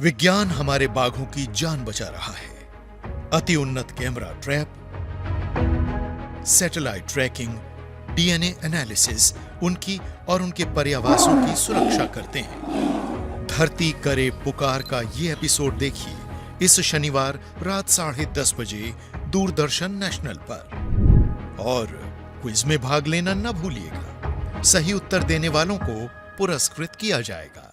विज्ञान हमारे बाघों की जान बचा रहा है। अति उन्नत camera trap, satellite trekking, DNA analysis उनकी और उनके पर्यावासों की सुरक्षा करते हैं। धरती करे पुकार का ये एपिसोड देखिए इस शनिवार रात 10:30 बजे दूरदर्शन नेशनल पर। और क्विज में भाग लेना न भूलिएगा। सही उत्तर देने वालों को पुरस्कृत किया जाएगा।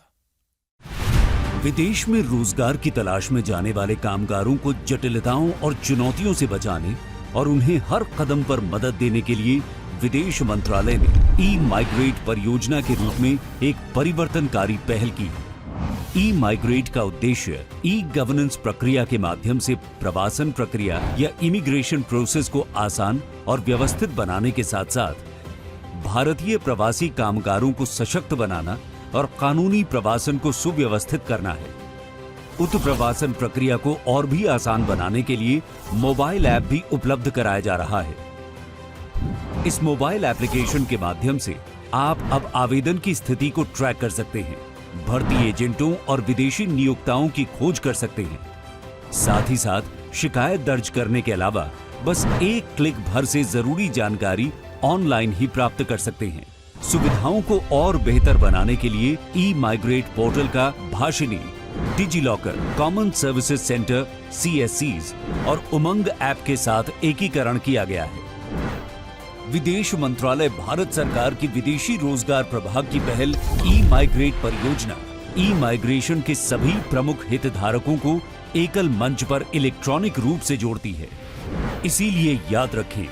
विदेश में रोजगार की तलाश में जाने वाले कामगारों को जटिलताओं और चुनौतियों से बचाने और उन्हें हर कदम पर मदद देने के लिए विदेश मंत्रालय ने ई-माइग्रेट परियोजना के रूप में एक परिवर्तनकारी पहल की। ई-माइग्रेट का उद्देश्य ई-गवर्नेंस प्रक्रिया के माध्यम से प्रवासन प्रक्रिया या इमिग्रेशन प्रोसेस को आसान और व्यवस्थित बनाने के साथ साथ भारतीय प्रवासी कामगारों को सशक्त बनाना और कानूनी प्रवासन को सुव्यवस्थित करना है। उत्प्रवासन प्रक्रिया को और भी आसान बनाने के लिए मोबाइल ऐप भी उपलब्ध कराया जा रहा है। इस मोबाइल एप्लीकेशन के माध्यम से आप अब आवेदन की स्थिति को ट्रैक कर सकते हैं, भर्ती एजेंटों और विदेशी नियोक्ताओं की खोज कर सकते हैं। साथ ही साथ शिकायत दर्ज करने के अलावा बस एक क्लिक भर से जरूरी जानकारी ऑनलाइन ही प्राप्त कर सकते हैं। सुविधाओं को और बेहतर बनाने के लिए ई-माइग्रेट पोर्टल का Bhashini, DigiLocker, common services centre (CSCs) और उमंग ऐप के साथ एकीकरण किया गया है। विदेश मंत्रालय भारत सरकार की विदेशी रोजगार प्रभाग की पहल ई-माइग्रेट परियोजना ई-माइग्रेशन के सभी प्रमुख हितधारकों को एकल मंच पर इलेक्ट्रॉनिक रूप से जोड़ती है। इसीलिए याद रखें,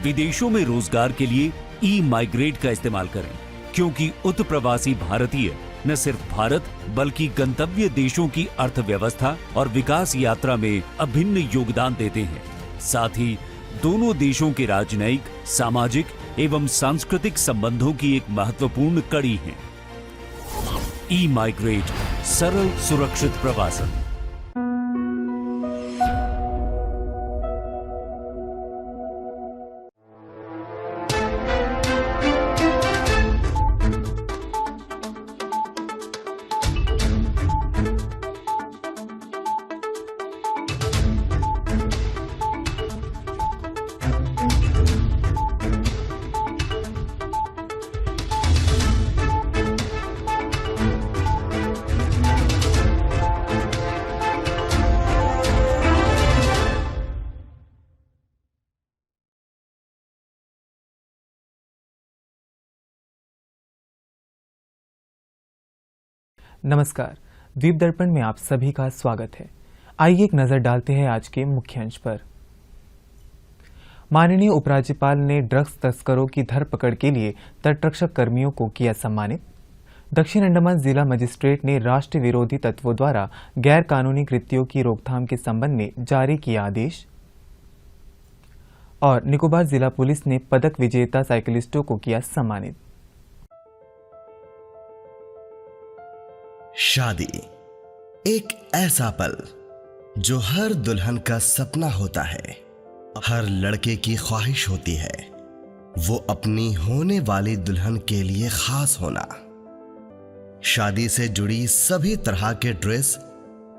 विदेशों में रोजगार के लिए ई-माइग्रेट का इस्तेमाल करें, क्योंकि उत्प्रवासी भारतीय न सिर्फ भारत बल्कि गंतव्य देशों की अर्थव्यवस्था और विकास यात्रा में अभिन्न योगदान देते हैं। साथ ही दोनों देशों के राजनयिक, सामाजिक एवं सांस्कृतिक संबंधों की एक महत्वपूर्ण कड़ी है। ई-माइग्रेट, सरल सुरक्षित प्रवासन। नमस्कार, द्वीप दर्पण में आप सभी का स्वागत है। आइए एक नजर डालते हैं आज के मुख्य अंश पर। माननीय उपराज्यपाल ने ड्रग्स तस्करों की धरपकड़ के लिए तटरक्षक कर्मियों को किया सम्मानित। दक्षिण अंडमान जिला मजिस्ट्रेट ने राष्ट्र विरोधी तत्वों द्वारा गैर कानूनी कृत्यों की रोकथाम के संबंध में जारी किया आदेश। और निकोबार जिला पुलिस ने पदक विजेता साइकिलिस्टों को किया सम्मानित। शादी एक ऐसा पल जो हर दुल्हन का सपना होता है, हर लड़के की ख्वाहिश होती है, वो अपनी होने वाली दुल्हन के लिए खास होना। शादी से जुड़ी सभी तरह के ड्रेस,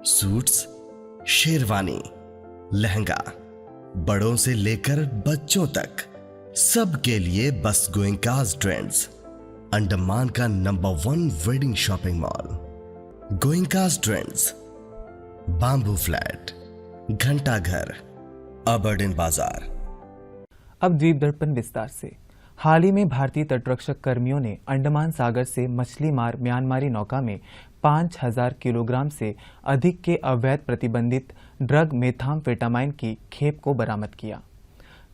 सूट्स, शेरवानी, लहंगा, बड़ों से लेकर बच्चों तक सबके लिए बस गोइंकास ट्रेंड्स, अंडमान का number 1 wedding shopping mall. Goenka's trends, bamboo flat, घंटा घर, अबरडीन बाजार। अब द्वीप दर्पण विस्तार से। हाल ही में भारतीय तटरक्षक कर्मियों ने अंडमान सागर से मछली मार म्यांमारी नौका में 5000 किलोग्राम से अधिक के अवैध प्रतिबंधित ड्रग मेथाम्फेटामाइन की खेप को बरामद किया।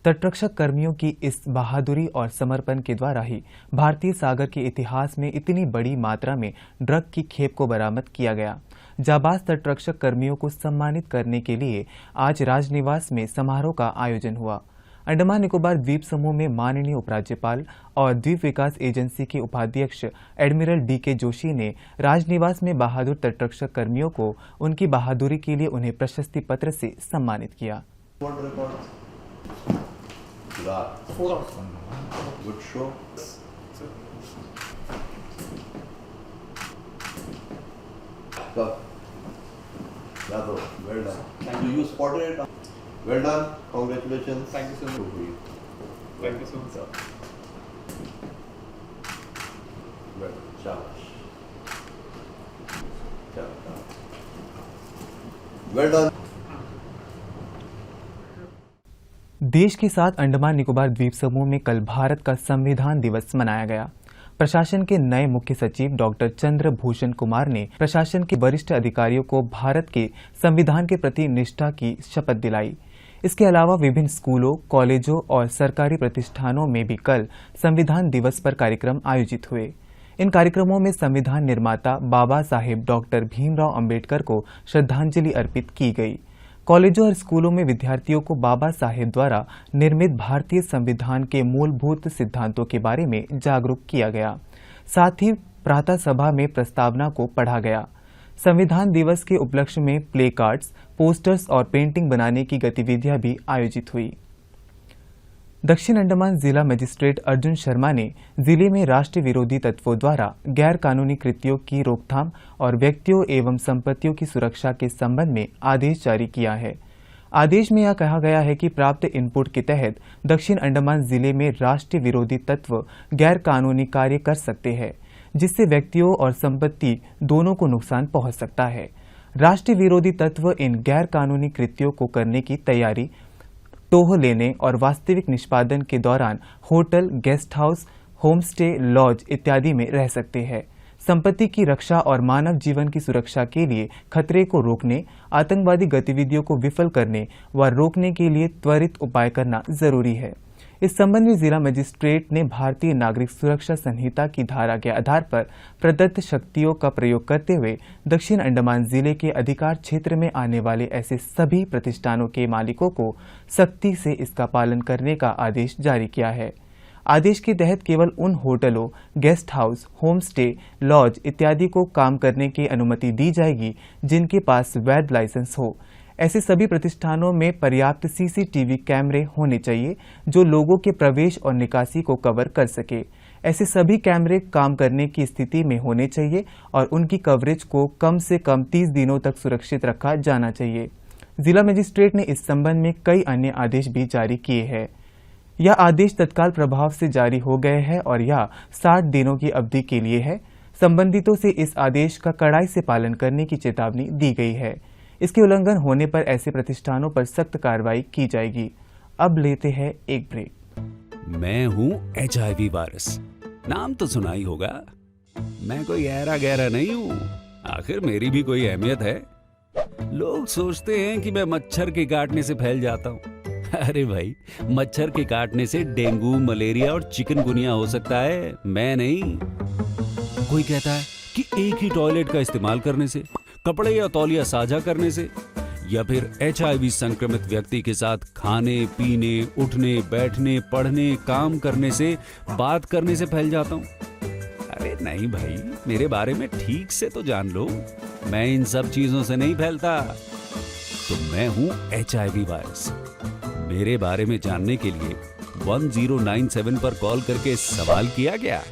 तटरक्षक कर्मियों की इस बहादुरी और समर्पण के द्वारा ही भारतीय सागर के इतिहास में इतनी बड़ी मात्रा में ड्रग की खेप को बरामद किया गया। जाबाज तटरक्षक कर्मियों को सम्मानित करने के लिए आज राजनिवास में समारोह का आयोजन हुआ। अंडमान निकोबार द्वीप समूह में माननीय उपराज्यपाल और द्वीप विकास एजेंसी के उपाध्यक्ष एडमिरल DK जोशी ने राजनिवास में बहादुर तटरक्षक कर्मियों को उनकी बहादुरी के लिए उन्हें प्रशस्ति पत्र से सम्मानित किया। you spotted it. Well done. Congratulations. Thank you so much. To you. Thank you so much, sir. Well, shabash. Shabash. Well done. देश के साथ अंडमान निकोबार द्वीप समूह में कल भारत का संविधान दिवस मनाया गया। प्रशासन के नए मुख्य सचिव डॉक्टर चंद्रभूषण कुमार ने प्रशासन के वरिष्ठ अधिकारियों को भारत के संविधान के प्रति निष्ठा की शपथ दिलाई। इसके अलावा विभिन्न स्कूलों, कॉलेजों और सरकारी प्रतिष्ठानों में भी कल संविधान दिवस पर कार्यक्रम आयोजित हुए। इन कार्यक्रमों में संविधान निर्माता बाबा साहेब डॉक्टर भीमराव अंबेडकर को श्रद्धांजलि अर्पित की गई। कॉलेजों और स्कूलों में विद्यार्थियों को बाबा साहेब द्वारा निर्मित भारतीय संविधान के मूलभूत सिद्धांतों के बारे में जागरूक किया गया। साथ ही प्रातः सभा में प्रस्तावना को पढ़ा गया। संविधान दिवस के उपलक्ष्य में प्ले कार्ड्स, पोस्टर्स और पेंटिंग बनाने की गतिविधियां भी आयोजित हुई। दक्षिण अंडमान जिला मजिस्ट्रेट अर्जुन शर्मा ने जिले में राष्ट्र विरोधी तत्वों द्वारा गैर कानूनी कृत्यों की रोकथाम और व्यक्तियों एवं संपत्तियों की सुरक्षा के संबंध में आदेश जारी किया है। आदेश में यह कहा गया है कि प्राप्त इनपुट के तहत दक्षिण अंडमान जिले में राष्ट्र विरोधी तत्व गैर कानूनी कार्य कर सकते हैं, जिससे व्यक्तियों और संपत्ति दोनों को नुकसान पहुंच सकता है। राष्ट्र विरोधी तत्व इन गैर कानूनी कृत्यों को करने की तैयारी, टोह लेने और वास्तविक निष्पादन के दौरान hotel, guest house, home stay, lodge इत्यादि में रह सकते हैं। संपत्ति की रक्षा और मानव जीवन की सुरक्षा के लिए खतरे को रोकने, आतंकवादी गतिविधियों को विफल करने व रोकने के लिए त्वरित उपाय करना जरूरी है। इस संबंध में जिला मजिस्ट्रेट ने भारतीय नागरिक सुरक्षा संहिता की धारा के आधार पर प्रदत्त शक्तियों का प्रयोग करते हुए दक्षिण अंडमान जिले के अधिकार क्षेत्र में आने वाले ऐसे सभी प्रतिष्ठानों के मालिकों को सख्ती से इसका पालन करने का आदेश जारी किया है। आदेश के तहत केवल उन होटलों, guest house, home stay, lodge इत्यादि को काम करने की अनुमति दी जाएगी जिनके पास वैध लाइसेंस हो। ऐसे सभी प्रतिष्ठानों में पर्याप्त सीसीटीवी कैमरे होने चाहिए जो लोगों के प्रवेश और निकासी को कवर कर सके। ऐसे सभी कैमरे काम करने की स्थिति में होने चाहिए और उनकी कवरेज को कम से कम 30 दिनों तक सुरक्षित रखा जाना चाहिए। जिला मजिस्ट्रेट ने इस संबंध में कई अन्य आदेश भी जारी किए हैं। यह आदेश तत्काल प्रभाव से जारी हो गए हैं और यह 60 दिनों की अवधि के लिए है। संबंधितों से इस आदेश का कड़ाई से पालन करने की चेतावनी दी गई है। इसके उल्लंघन होने पर ऐसे प्रतिष्ठानों पर सख्त कार्रवाई की जाएगी। अब लेते हैं एक ब्रेक। मैं हूँ HIV वायरस, नाम तो सुना ही होगा। मैं कोई ऐरा गहरा नहीं हूँ, आखिर मेरी भी कोई अहमियत है। लोग सोचते हैं कि मैं मच्छर के काटने से फैल जाता हूँ। अरे भाई, मच्छर के काटने से डेंगू, मलेरिया और चिकनगुनिया हो सकता है, मैं नहीं। कोई कहता है कि एक ही टॉयलेट का इस्तेमाल करने से, कपड़े या तौलिया साझा करने से या फिर HIV संक्रमित व्यक्ति के साथ खाने, पीने, उठने, बैठने, पढ़ने, काम करने से, बात करने से फैल जाता हूँ। अरे नहीं भाई, मेरे बारे में ठीक से तो जान लो। मैं इन सब चीजों से नहीं फैलता। तो मैं हूँ HIV वायरस। मेरे बारे में जानने के लिए 1097 पर कॉल करके सवाल किया गया।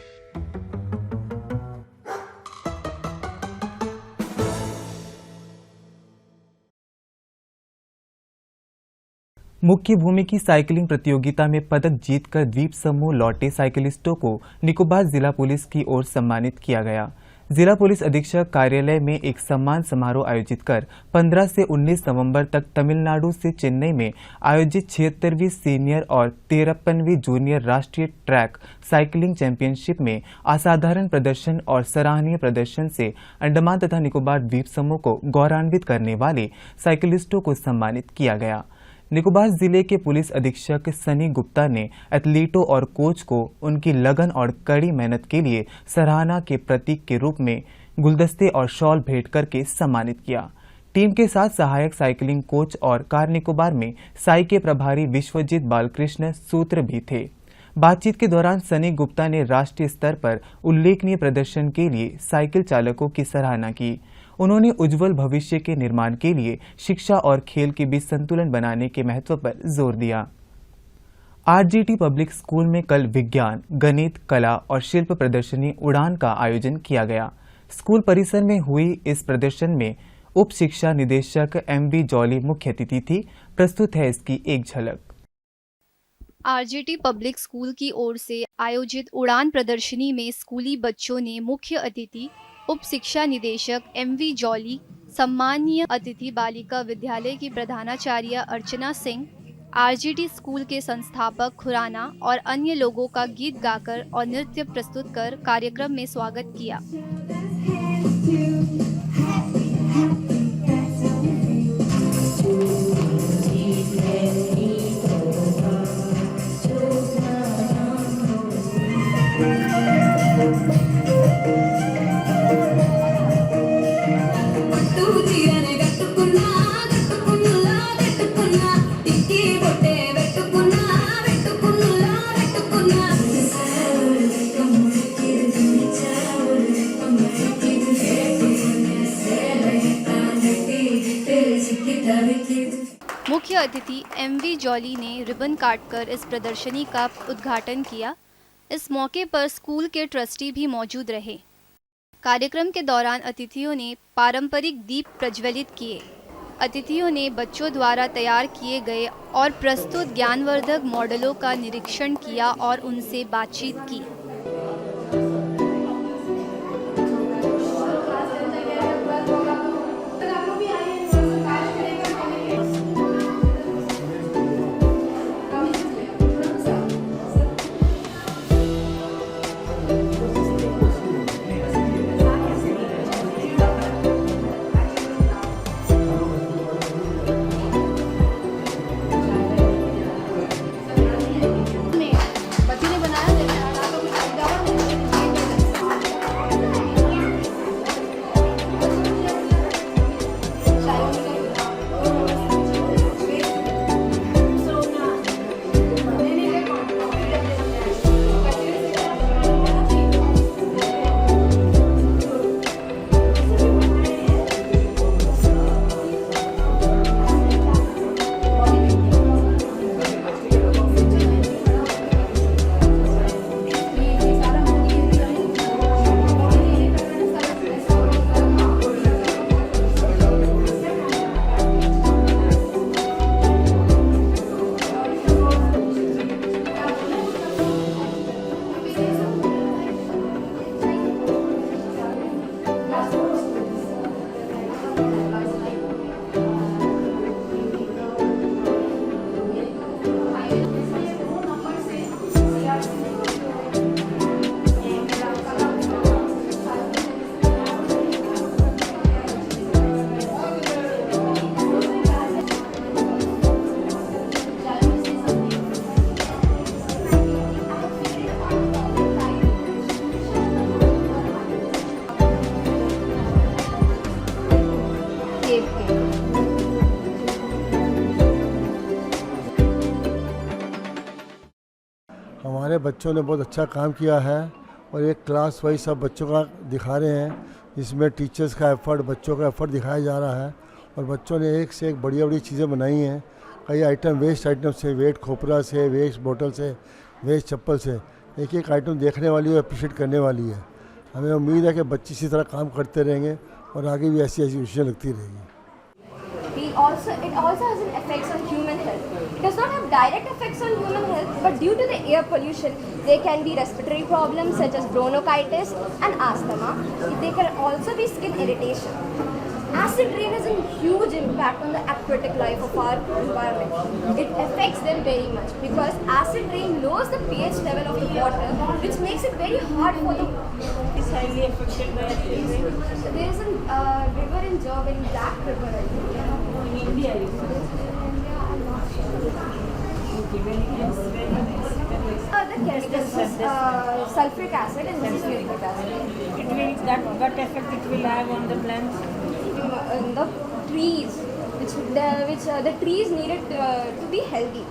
मुख्य भूमि की साइकिलिंग प्रतियोगिता में पदक जीतकर द्वीप समूह लौटे साइकिलिस्टों को निकोबार जिला पुलिस की ओर सम्मानित किया गया। जिला पुलिस अधीक्षक कार्यालय में एक सम्मान समारोह आयोजित कर 15 से 19 नवंबर तक तमिलनाडु से चेन्नई में आयोजित 76वीं सीनियर और 53वीं जूनियर राष्ट्रीय ट्रैक साइकिलिंग चैंपियनशिप में असाधारण प्रदर्शन और सराहनीय प्रदर्शन से अंडमान तथा निकोबार द्वीप समूह को गौरवान्वित करने वाले साइकिलिस्टों को सम्मानित किया गया। निकोबार जिले के पुलिस अधीक्षक सनी गुप्ता ने एथलीटों और कोच को उनकी लगन और कड़ी मेहनत के लिए सराहना के प्रतीक के रूप में गुलदस्ते और शॉल भेंट करके सम्मानित किया। टीम के साथ सहायक साइकिलिंग कोच और कार निकोबार में साई के प्रभारी विश्वजीत बालकृष्ण सूत्र भी थे। बातचीत के दौरान सनी गुप्ता ने राष्ट्रीय स्तर पर उल्लेखनीय प्रदर्शन के लिए साइकिल चालकों की सराहना की। उन्होंने उज्जवल भविष्य के निर्माण के लिए शिक्षा और खेल के बीच संतुलन बनाने के महत्व पर जोर दिया। RGT पब्लिक स्कूल में कल विज्ञान, गणित, कला और शिल्प प्रदर्शनी उड़ान का आयोजन किया गया। स्कूल परिसर में हुई इस प्रदर्शन में उप शिक्षा निदेशक MV जॉली मुख्य अतिथि थी। प्रस्तुत है इसकी एक झलक। आरजेटी पब्लिक स्कूल की ओर से आयोजित उड़ान प्रदर्शनी में स्कूली बच्चों ने मुख्य अतिथि उप शिक्षा निदेशक MV जॉली, सम्मानीय अतिथि बालिका विद्यालय की प्रधानाचार्य अर्चना सिंह, आरजेटी स्कूल के संस्थापक खुराना और अन्य लोगों का गीत गाकर और नृत्य प्रस्तुत कर कार्यक्रम में स्वागत किया। मुख्य अतिथि MV जॉली ने रिबन काटकर इस प्रदर्शनी का उद्घाटन किया। इस मौके पर स्कूल के ट्रस्टी भी मौजूद रहे। कार्यक्रम के दौरान अतिथियों ने पारंपरिक दीप प्रज्वलित किए। अतिथियों ने बच्चों द्वारा तैयार किए गए और प्रस्तुत ज्ञानवर्धक मॉडलों का निरीक्षण किया और उनसे बातचीत की। हमारे बच्चों ने बहुत अच्छा काम किया है और एक क्लास वाइज सब बच्चों का दिखा रहे हैं, जिसमें टीचर्स का एफ़र्ट, बच्चों का एफ़र्ट दिखाया जा रहा है। और बच्चों ने एक से एक बढ़िया बढ़िया चीज़ें बनाई हैं। कई आइटम वेस्ट आइटम से, वेस्ट खोपरा से, वेस्ट बोतल से, वेस्ट चप्पल से, एक एक आइटम देखने वाली और अप्रिशिएट करने वाली है। हमें उम्मीद है कि बच्चे इसी तरह काम करते रहेंगे और आगे भी ऐसी एग्जीबिशन लगती रहेगी। It also has an effects on human health. It does not have direct effects on human health, but due to the air pollution, there can be respiratory problems such as bronchitis and asthma. There can also be skin irritation. Acid rain has a huge impact on the aquatic life of our environment. It affects them very much because acid rain lowers the pH level of the water, which makes it very hard for the. Is highly affected by acid rain. There is a river in Jordan, Black River, I think. In India, you know. I'm not sure. Okay, very nice, very nice. The chemicals, sulfuric acid and this is uric acid. It will what effect it will have on the plants? The trees, which the trees needed to be healthy.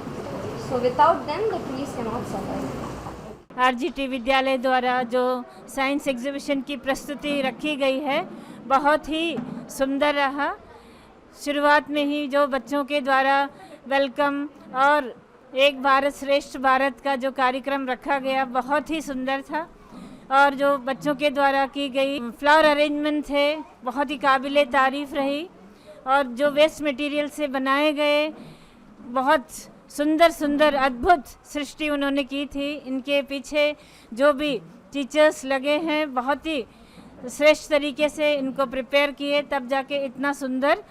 So without them, the trees cannot survive. RGT विद्यालय द्वारा जो science exhibition की प्रस्तुति रखी गई है बहुत ही सुंदर रहा। शुरुआत में ही जो बच्चों के द्वारा वेलकम और एक भारत श्रेष्ठ भारत का जो कार्यक्रम रखा गया बहुत ही सुंदर था। और जो बच्चों के द्वारा की गई फ्लावर अरेंजमेंट थे बहुत ही काबिले तारीफ रही। और जो वेस्ट मटेरियल से बनाए गए बहुत सुंदर सुंदर अद्भुत सृष्टि उन्होंने की थी। इनके पीछे जो भी टीचर्स लगे हैं बहुत ही श्रेष्ठ तरीके से इनको प्रिपेयर किए, तब जाके इतना सुंदर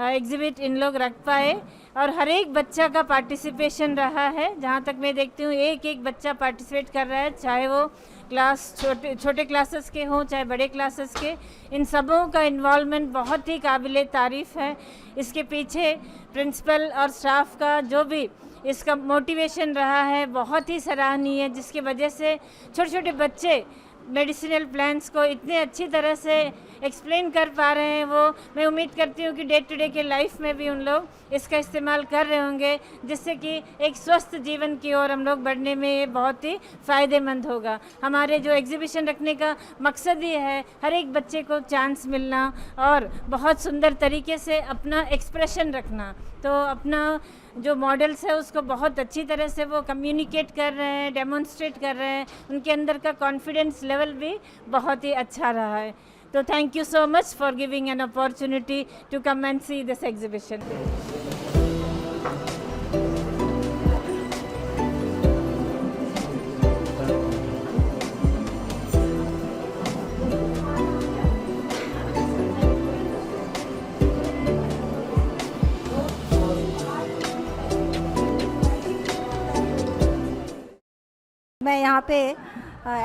एग्जिबिट इन लोग रख पाए। और हर एक बच्चा का पार्टिसिपेशन रहा है, जहाँ तक मैं देखती हूँ एक एक बच्चा पार्टिसिपेट कर रहा है, चाहे वो क्लास छोटे क्लासेस के हों चाहे बड़े क्लासेस के, इन सबों का इन्वॉल्वमेंट बहुत ही काबिले तारीफ़ है। इसके पीछे प्रिंसिपल और स्टाफ का जो भी इसका मोटिवेशन रहा है बहुत ही सराहनीय है, जिसकी वजह से छोटे छोटे बच्चे मेडिसिनल प्लांट्स को इतने अच्छी तरह से एक्सप्लेन कर पा रहे हैं। वो मैं उम्मीद करती हूँ कि डे टू डे के लाइफ में भी उन लोग इसका इस्तेमाल कर रहे होंगे, जिससे कि एक स्वस्थ जीवन की ओर हम लोग बढ़ने में ये बहुत ही फ़ायदेमंद होगा। हमारे जो एग्जीबिशन रखने का मकसद ये है हर एक बच्चे को चांस मिलना और बहुत सुंदर तरीके से अपना एक्सप्रेशन रखना। तो अपना जो मॉडल्स है उसको बहुत अच्छी तरह से वो कम्युनिकेट कर रहे हैं, डेमोन्स्ट्रेट कर रहे हैं, उनके अंदर का कॉन्फिडेंस लेवल भी बहुत ही अच्छा रहा है। तो thank you so much for giving an opportunity to come and see this exhibition. मैं यहाँ पे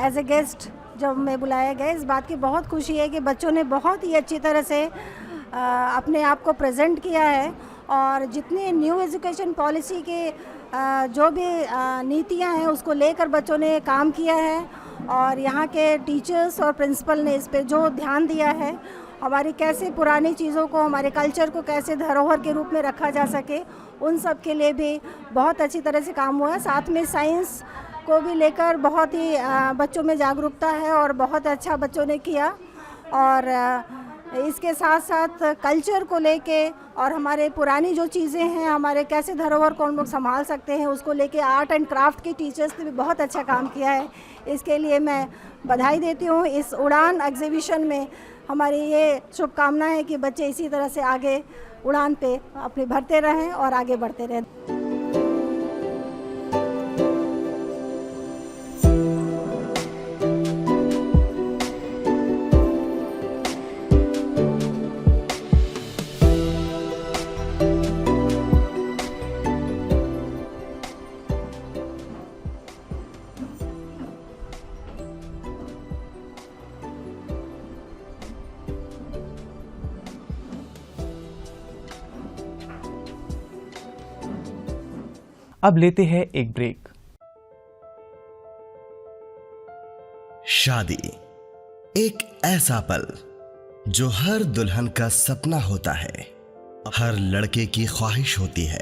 एज ए गेस्ट जब मैं बुलाया गया, इस बात की बहुत खुशी है कि बच्चों ने बहुत ही अच्छी तरह से अपने आप को प्रेजेंट किया है। और जितनी न्यू एजुकेशन पॉलिसी के जो भी नीतियाँ हैं उसको लेकर बच्चों ने काम किया है। और यहाँ के टीचर्स और प्रिंसिपल ने इस पे जो ध्यान दिया है, हमारी कैसे पुरानी चीज़ों को, हमारे कल्चर को कैसे धरोहर के रूप में रखा जा सके, उन सब के लिए भी बहुत अच्छी तरह से काम हुआ है। साथ में साइंस को भी लेकर बहुत ही बच्चों में जागरूकता है और बहुत अच्छा बच्चों ने किया। और इसके साथ साथ कल्चर को लेके और हमारे पुरानी जो चीज़ें हैं, हमारे कैसे धरोहर को हम लोग संभाल सकते हैं, उसको लेके आर्ट एंड क्राफ्ट की टीचर्स ने भी बहुत अच्छा काम किया है। इसके लिए मैं बधाई देती हूँ। इस उड़ान एग्जीबिशन में हमारी ये शुभकामना है कि बच्चे इसी तरह से आगे उड़ान पे अपने भरते रहें और आगे बढ़ते रहें। अब लेते हैं एक ब्रेक। शादी एक ऐसा पल जो हर दुल्हन का सपना होता है, हर लड़के की ख्वाहिश होती है,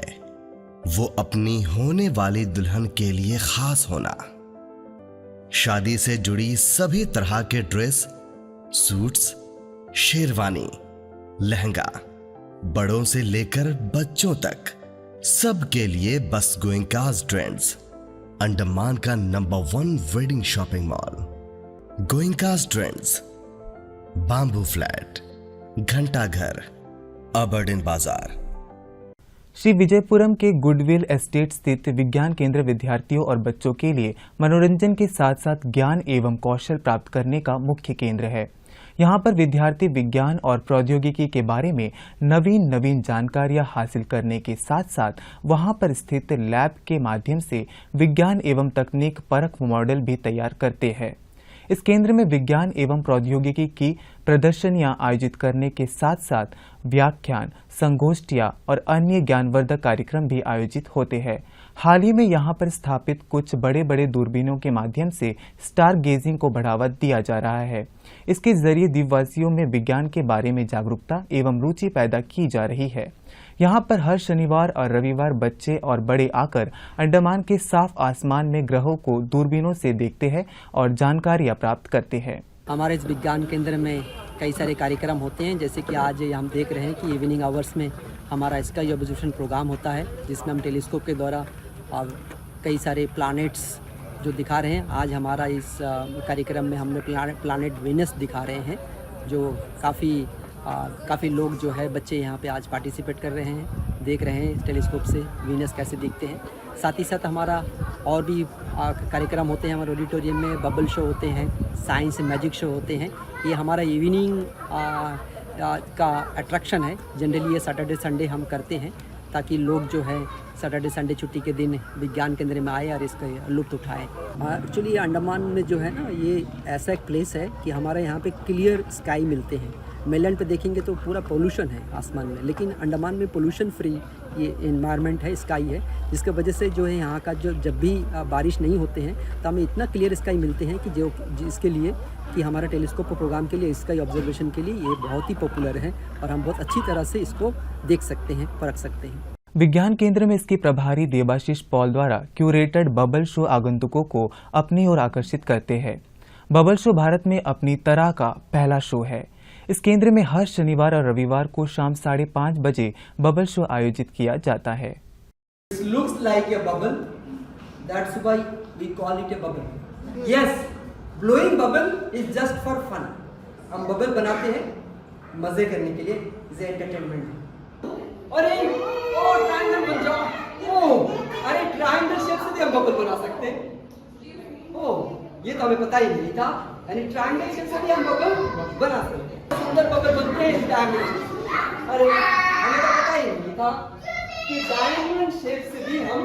वो अपनी होने वाली दुल्हन के लिए खास होना। शादी से जुड़ी सभी तरह के ड्रेस, सूट्स, शेरवानी, लहंगा, बड़ों से लेकर बच्चों तक सबके लिए बस गोइंकास ट्रेंड्स, अंडमान का number 1 wedding shopping mall. Goenka's trends, bamboo flat, घंटा घर, अबरडीन बाजार। श्री विजयपुरम के गुडविल एस्टेट स्थित विज्ञान केंद्र विद्यार्थियों और बच्चों के लिए मनोरंजन के साथ साथ ज्ञान एवं कौशल प्राप्त करने का मुख्य केंद्र है। यहाँ पर विद्यार्थी विज्ञान और प्रौद्योगिकी के बारे में नवीन जानकारियाँ हासिल करने के साथ साथ वहाँ पर स्थित लैब के माध्यम से विज्ञान एवं तकनीक परख मॉडल भी तैयार करते हैं। इस केंद्र में विज्ञान एवं प्रौद्योगिकी की प्रदर्शनियां आयोजित करने के साथ साथ व्याख्यान, संगोष्ठियां और अन्य ज्ञानवर्धक कार्यक्रम भी आयोजित होते हैं। हाल ही में यहां पर स्थापित कुछ बड़े दूरबीनों के माध्यम से स्टार गेजिंग को बढ़ावा दिया जा रहा है। इसके जरिए द्वीपवासियों में विज्ञान के बारे में जागरूकता एवं रुचि पैदा की जा रही है। यहाँ पर हर शनिवार और रविवार बच्चे और बड़े आकर अंडमान के साफ आसमान में ग्रहों को दूरबीनों से देखते हैं और जानकारियाँ प्राप्त करते हैं। हमारे इस विज्ञान केंद्र में कई सारे कार्यक्रम होते हैं, जैसे कि आज हम देख रहे हैं कि इवनिंग आवर्स में हमारा स्काई ऑब्जर्वेशन प्रोग्राम होता है, जिसमें हम टेलीस्कोप के द्वारा कई सारे प्लैनेट्स जो दिखा रहे हैं। आज हमारा इस कार्यक्रम में हमने प्लैनेट वीनस दिखा रहे हैं, जो काफ़ी काफ़ी लोग जो है बच्चे यहाँ पे आज पार्टिसिपेट कर रहे हैं, देख रहे हैं टेलीस्कोप से वीनस कैसे दिखते हैं। साथ ही साथ हमारा और भी कार्यक्रम होते हैं हमारे ऑडिटोरियम में, बबल शो होते हैं, साइंस मैजिक शो होते हैं। ये हमारा इवनिंग का अट्रैक्शन है। जनरली ये सैटरडे संडे हम करते हैं ताकि लोग जो है सैटरडे संडे छुट्टी के दिन विज्ञान केंद्र में आए और इसका लुत्फ़ उठाएं। एक्चुअली अंडमान में जो है ना, ये ऐसा एक प्लेस है कि हमारे यहाँ पे क्लियर स्काई मिलते हैं। मेनलैंड पे देखेंगे तो पूरा पोल्यूशन है आसमान में, लेकिन अंडमान में पोल्यूशन फ्री ये इन्वायरमेंट है, स्काई है, जिसकी वजह से जो है यहाँ का जो जब भी बारिश नहीं होते हैं तो हमें इतना क्लियर स्काई मिलते हैं कि जो जिसके लिए कि हमारा टेलीस्कोप प्रोग्राम के लिए स्काई ऑब्जर्वेशन के लिए ये बहुत ही पॉपुलर है और हम बहुत अच्छी तरह से इसको देख सकते हैं, परख सकते हैं। विज्ञान केंद्र में इसकी प्रभारी देबाशीष पॉल द्वारा क्यूरेटेड बबल शो आगंतुकों को अपनी ओर आकर्षित करते हैं। बबल शो भारत में अपनी तरह का पहला शो है। इस केंद्र में हर शनिवार और रविवार को शाम 5:30 बजे बबल शो आयोजित किया जाता है। It looks like a bubble, that's why we call it a bubble. Yes, blowing bubble is just for fun. हम बबल बनाते हैं मजे करने के लिए, इसे एंटरटेनमेंट। अरे ओ ट्रायंगल बन जाओ। ओ अरे ट्रायंगल शेप से भी हम बबल बना सकते हैं। ओ ये तो हमें पता ही नहीं था, यानी ट्रायंगल शेप से भी हम बबल बना सकते हैं। सुंदर बबल बनते हैं ट्रायंगल शेप। अरे हमें तो पता ही नहीं था कि डायमंड शेप से भी हम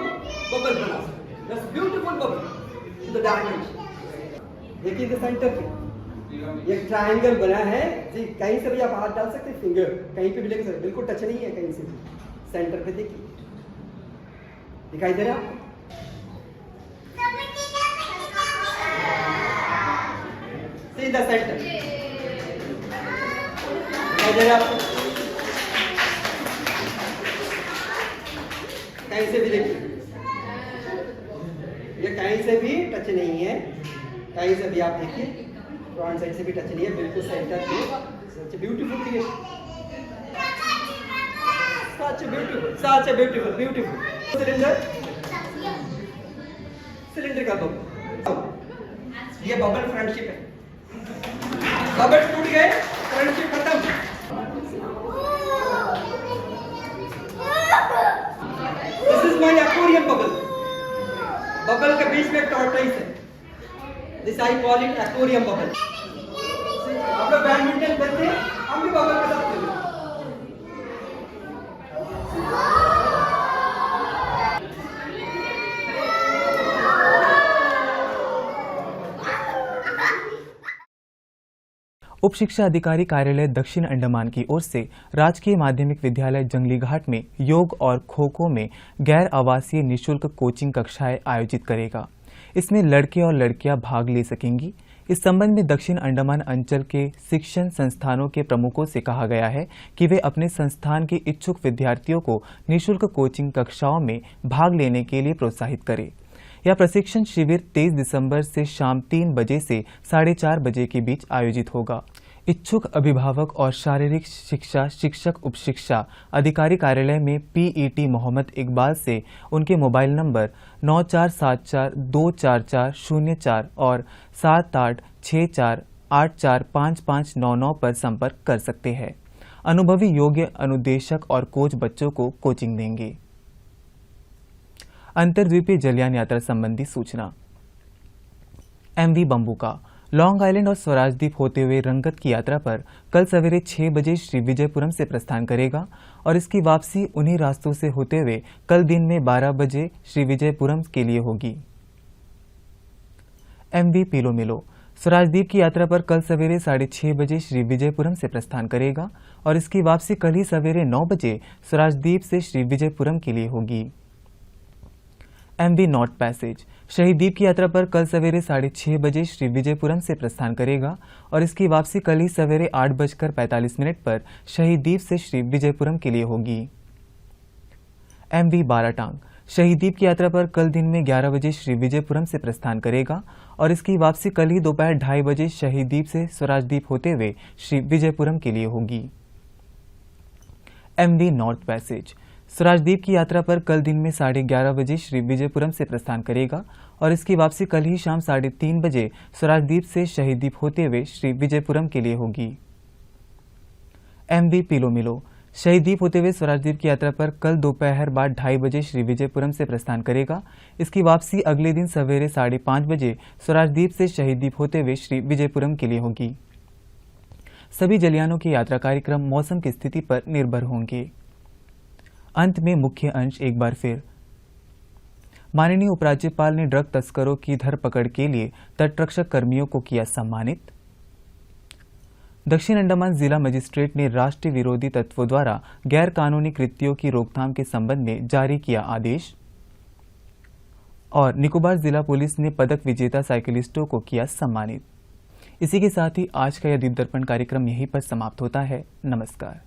बबल बना सकते हैं। That's beautiful bubble in the diamond shape. देखिए द सेंटर पे ये ट्रायंगल बना है जी, कहीं से भी आप हाथ डाल सकते हैं, फिंगर कहीं पे भी लेके सकते, बिल्कुल टच नहीं है कहीं से भी। सेंटर पे देखिए, दिखाई दे रहा है आपको? सी द सेंटर, दिखाई दे रहा है आपको? कहीं से भी देखिए, ये कहीं से भी टच नहीं है, कहीं से भी आप देखिए, फ्रंट साइड से भी टच नहीं है, बिल्कुल सेंटर पे। Such beautiful creation, such beautiful cylinder का बबल, ये बबल फ्रेंडशिप है। बबल टूट गए, फ्रेंडशिप खत्म। This is my aquarium bubble. Bubble के बीच में टॉर्टोइस है, this I call it aquarium bubble. आप लोग बैडमिंटन खेलते हैं, हम भी बबल के साथ खेलते हैं। उप शिक्षा अधिकारी कार्यालय दक्षिण अंडमान की ओर से राजकीय माध्यमिक विद्यालय जंगली घाट में योग और खो-खो में गैर आवासीय निःशुल्क कोचिंग कक्षाएं आयोजित करेगा। इसमें लड़के और लड़कियां भाग ले सकेंगी। इस संबंध में दक्षिण अंडमान अंचल के शिक्षण संस्थानों के प्रमुखों से कहा गया है कि वे अपने संस्थान के इच्छुक विद्यार्थियों को निःशुल्क कोचिंग कक्षाओं में भाग लेने के लिए प्रोत्साहित करें। यह प्रशिक्षण शिविर 23 दिसंबर से शाम 3 बजे से 4:30 बजे के बीच आयोजित होगा। इच्छुक अभिभावक और शारीरिक शिक्षा शिक्षक उप शिक्षा अधिकारी कार्यालय में पीईटी मोहम्मद इकबाल से उनके मोबाइल नंबर 9474244004 और 7864845599 पर संपर्क कर सकते हैं। अनुभवी योग्य अनुदेशक और कोच बच्चों को कोचिंग देंगे। अंतर्द्वीपीय जलयान यात्रा संबंधी सूचना। एमवी बम्बूका लॉन्ग आइलैंड और स्वराजद्वीप होते हुए रंगत की यात्रा पर कल सवेरे 6 बजे श्री विजयपुरम से प्रस्थान करेगा और इसकी वापसी उन्हीं रास्तों से होते हुए कल दिन में 12 बजे श्री विजयपुरम के लिए होगी। एमवी पिलोमिलो स्वराजद्वीप की यात्रा पर कल सवेरे 6:30 बजे श्री विजयपुरम से प्रस्थान करेगा और इसकी वापसी कल ही सवेरे 9 बजे स्वराजद्वीप से श्री विजयपुरम के लिए होगी। एमवी नॉर्थ पैसेज शहीद द्वीप की यात्रा पर कल सवेरे 6:30 बजे श्री विजयपुरम से प्रस्थान करेगा और इसकी वापसी कल ही सवेरे 8:45 पर शहीद द्वीप से श्री विजयपुरम के लिए होगी। एमवी बाराटांग शहीद द्वीप की यात्रा पर कल दिन में 11 बजे श्री विजयपुरम से प्रस्थान करेगा और इसकी वापसी कल ही दोपहर 2:30 बजे शहीद द्वीप से स्वराजद्वीप होते हुए श्री विजयपुरम के लिए होगी। एमवी नॉर्थ पैसेज स्वराजद्वीप की यात्रा पर कल दिन में 11:30 बजे श्री विजयपुरम से प्रस्थान करेगा और इसकी वापसी कल ही शाम 3:30 बजे स्वराजद्वीप से शहीद द्वीप होते हुए श्री विजयपुरम के लिए होगी। MV पिलो मिलो शहीददीप होते हुए स्वराजदीप की यात्रा पर कल दोपहर बाद 2:30 बजे श्री विजयपुरम से प्रस्थान करेगा। इसकी वापसी अगले दिन सवेरे 5:30 बजे स्वराजदीप से शहीददीप होते हुए श्री विजयपुरम के लिए होगी। सभी जलयानों के यात्रा कार्यक्रम मौसम की स्थिति पर निर्भर होंगे। अंत में मुख्य अंश एक बार फिर। माननीय उपराज्यपाल ने ड्रग तस्करों की धरपकड़ के लिए तटरक्षक कर्मियों को किया सम्मानित। दक्षिण अंडमान जिला मजिस्ट्रेट ने राष्ट्रीय विरोधी तत्वों द्वारा गैर कानूनी कृत्यों की रोकथाम के संबंध में जारी किया आदेश। और निकोबार जिला पुलिस ने पदक विजेता साइकिलिस्टों को किया सम्मानित। इसी के साथ ही आज का यह दीप दर्पण कार्यक्रम यहीं पर समाप्त होता है। नमस्कार।